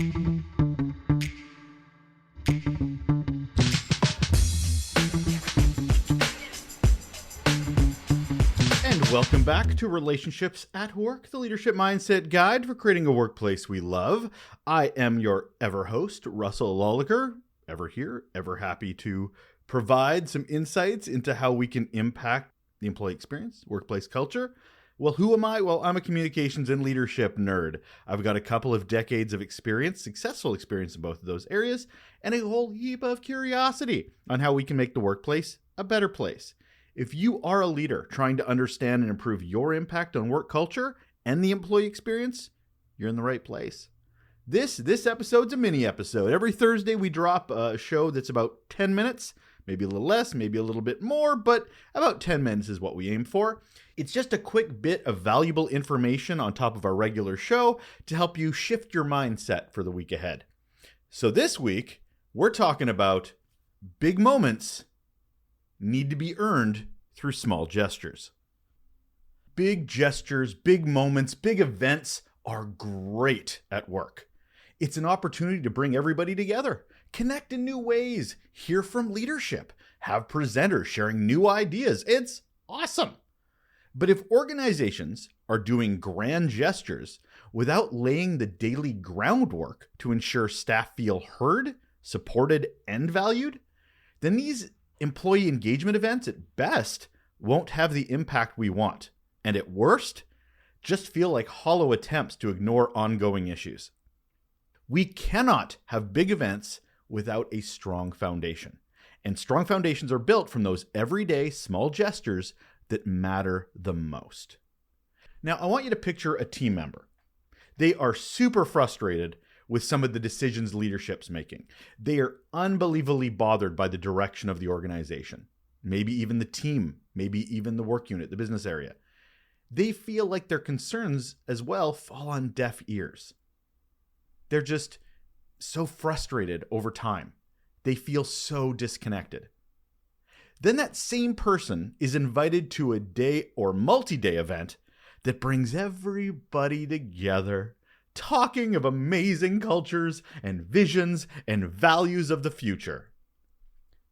And welcome back to Relationships at Work, the leadership mindset guide for creating a workplace we love. I am your ever host, Russel Lolacher, ever here, ever happy to provide some insights into how we can impact the employee experience, workplace culture. Well, who am I? Well, I'm a communications and leadership nerd. I've got a couple of decades of experience, successful experience in both of those areas, and a whole heap of curiosity on how we can make the workplace a better place. If you are a leader trying to understand and improve your impact on work culture and the employee experience, you're in the right place. This episode's a mini episode. Every Thursday we drop a show that's about 10 minutes, maybe a little less, maybe a little bit more, but about 10 minutes is what we aim for. It's just a quick bit of valuable information on top of our regular show to help you shift your mindset for the week ahead. So this week, we're talking about big moments need to be earned through small gestures. Big gestures, big moments, big events are great at work. It's an opportunity to bring everybody together, connect in new ways, hear from leadership, have presenters sharing new ideas. It's awesome. But if organizations are doing grand gestures without laying the daily groundwork to ensure staff feel heard, supported, and valued, then these employee engagement events at best won't have the impact we want, and at worst, just feel like hollow attempts to ignore ongoing issues. We cannot have big events without a strong foundation, and strong foundations are built from those everyday small gestures that matter the most. Now, I want you to picture a team member. They are super frustrated with some of the decisions leadership's making. They are unbelievably bothered by the direction of the organization, maybe even the team, maybe even the work unit, the business area. They feel like their concerns as well fall on deaf ears. They're just so frustrated over time. They feel so disconnected. Then that same person is invited to a day or multi-day event that brings everybody together, talking of amazing cultures and visions and values of the future.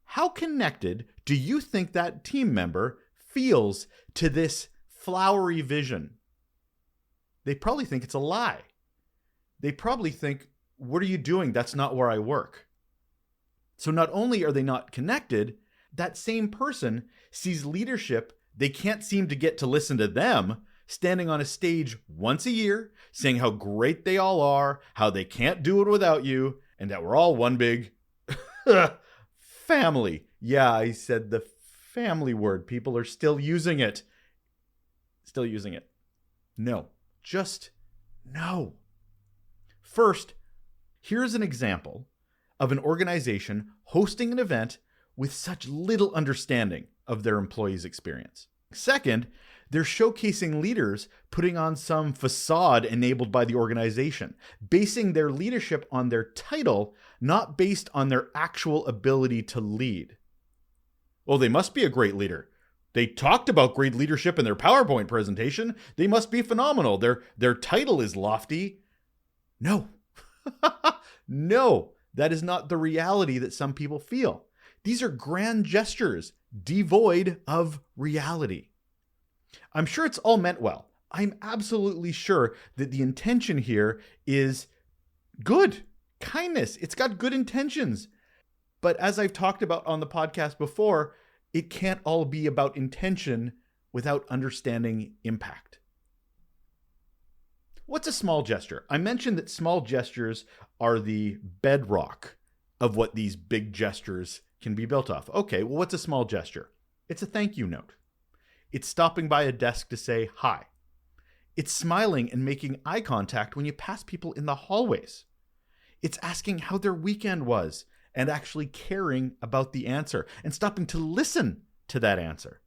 How connected do you think that team member feels to this flowery vision? They probably think it's a lie. They probably think, what are you doing? That's not where I work. So not only are they not connected, that same person sees leadership they can't seem to get to listen to them standing on a stage once a year, saying how great they all are, how they can't do it without you, and that we're all one big family. Yeah, I said the family word. People are still using it. Still using it. No, just no. First, here's an example of an organization hosting an event with such little understanding of their employees' experience. Second, they're showcasing leaders putting on some facade enabled by the organization, basing their leadership on their title, not based on their actual ability to lead. Well, they must be a great leader. They talked about great leadership in their PowerPoint presentation. They must be phenomenal. Their title is lofty. No. No, that is not the reality that some people feel. These are grand gestures devoid of reality. I'm sure it's all meant well. I'm absolutely sure that the intention here is good, kindness. It's got good intentions. But as I've talked about on the podcast before, it can't all be about intention without understanding impact. What's a small gesture? I mentioned that small gestures are the bedrock of what these big gestures can be built off. Okay, well, what's a small gesture? It's a thank you note. It's stopping by a desk to say hi. It's smiling and making eye contact when you pass people in the hallways. It's asking how their weekend was and actually caring about the answer and stopping to listen to that answer.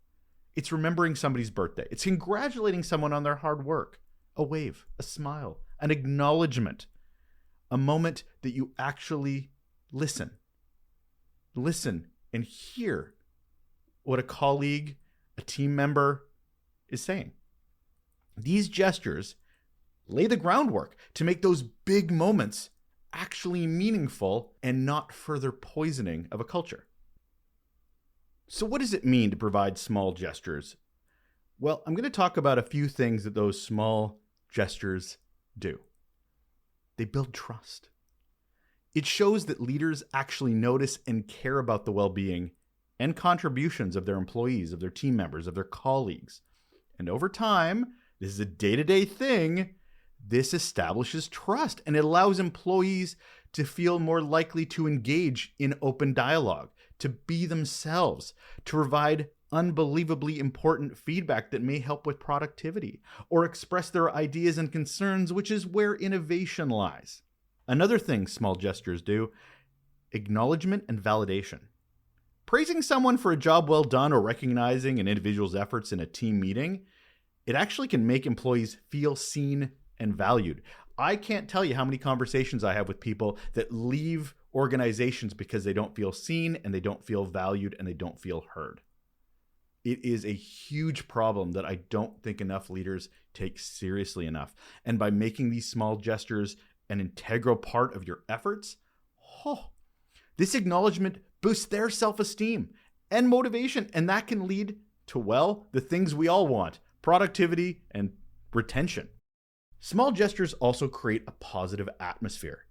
It's remembering somebody's birthday. It's congratulating someone on their hard work. A wave, a smile, an acknowledgement, a moment that you actually listen. Listen and hear what a colleague, a team member is saying. These gestures lay the groundwork to make those big moments actually meaningful and not further poisoning of a culture. So what does it mean to provide small gestures? Well, I'm going to talk about a few things that those small gestures do. They build trust. It shows that leaders actually notice and care about the well-being and contributions of their employees, of their team members, of their colleagues. And over time, this is a day-to-day thing, this establishes trust and it allows employees to feel more likely to engage in open dialogue, to be themselves, to provide unbelievably important feedback that may help with productivity or express their ideas and concerns, which is where innovation lies. Another thing small gestures do, acknowledgement and validation. Praising someone for a job well done or recognizing an individual's efforts in a team meeting, it actually can make employees feel seen and valued. I can't tell you how many conversations I have with people that leave organizations because they don't feel seen and they don't feel valued and they don't feel heard. It is a huge problem that I don't think enough leaders take seriously enough. And by making these small gestures an integral part of your efforts, this acknowledgement boosts their self-esteem and motivation, and that can lead to, well, the things we all want, productivity and retention. Small gestures also create a positive atmosphere.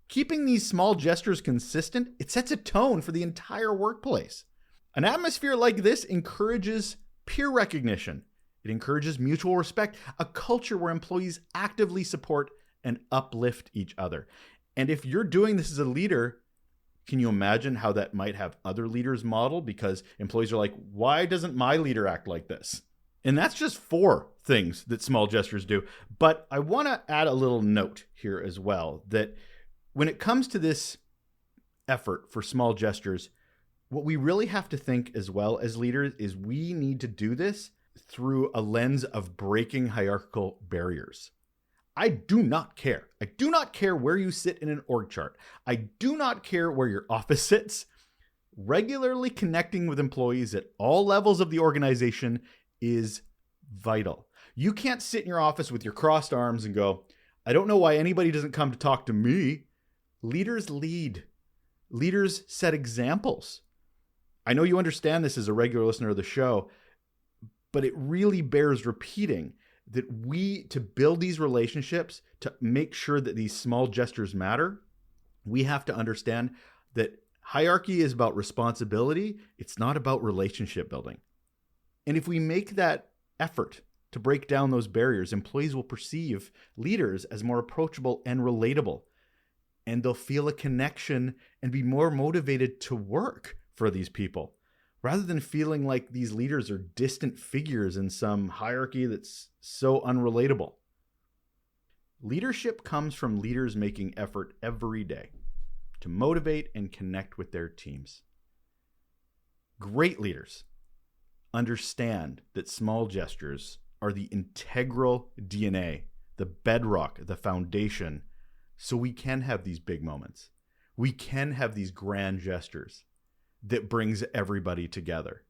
Keeping these small gestures consistent, it sets a tone for the entire workplace. An atmosphere like this encourages peer recognition. It encourages mutual respect, a culture where employees actively support and uplift each other. And if you're doing this as a leader, can you imagine how that might have other leaders model? Because employees are like, why doesn't my leader act like this? And that's just 4 things that small gestures do. But I want to add a little note here as well, that when it comes to this effort for small gestures, what we really have to think as well as leaders is we need to do this through a lens of breaking hierarchical barriers. I do not care. I do not care where you sit in an org chart. I do not care where your office sits. Regularly connecting with employees at all levels of the organization is vital. You can't sit in your office with your crossed arms and go, I don't know why anybody doesn't come to talk to me. Leaders lead. Leaders set examples. I know you understand this as a regular listener of the show, but it really bears repeating that to build these relationships, to make sure that these small gestures matter, we have to understand that hierarchy is about responsibility. It's not about relationship building. And if we make that effort to break down those barriers, employees will perceive leaders as more approachable and relatable. And they'll feel a connection and be more motivated to work for these people, rather than feeling like these leaders are distant figures in some hierarchy that's so unrelatable. Leadership comes from leaders making effort every day to motivate and connect with their teams. Great leaders understand that small gestures are the integral DNA, the bedrock, the foundation, so we can have these big moments. We can have these grand gestures that brings everybody together.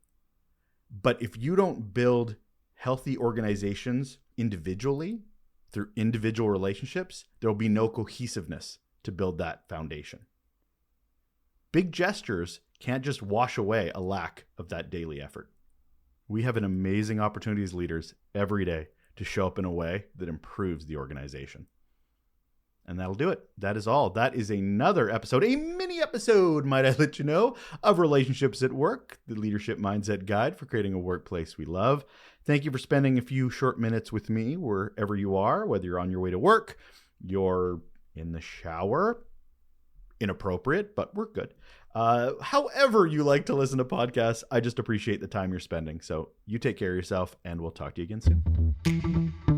But if you don't build healthy organizations individually, through individual relationships, there will be no cohesiveness to build that foundation. Big gestures can't just wash away a lack of that daily effort. We have an amazing opportunity as leaders every day to show up in a way that improves the organization. And that'll do it. That is all. That is another episode, a mini episode, might I let you know, of Relationships at Work, the Leadership Mindset Guide for creating a workplace we love. Thank you for spending a few short minutes with me wherever you are, whether you're on your way to work, you're in the shower, inappropriate, but we're good. However you like to listen to podcasts, I just appreciate the time you're spending. So you take care of yourself, and we'll talk to you again soon.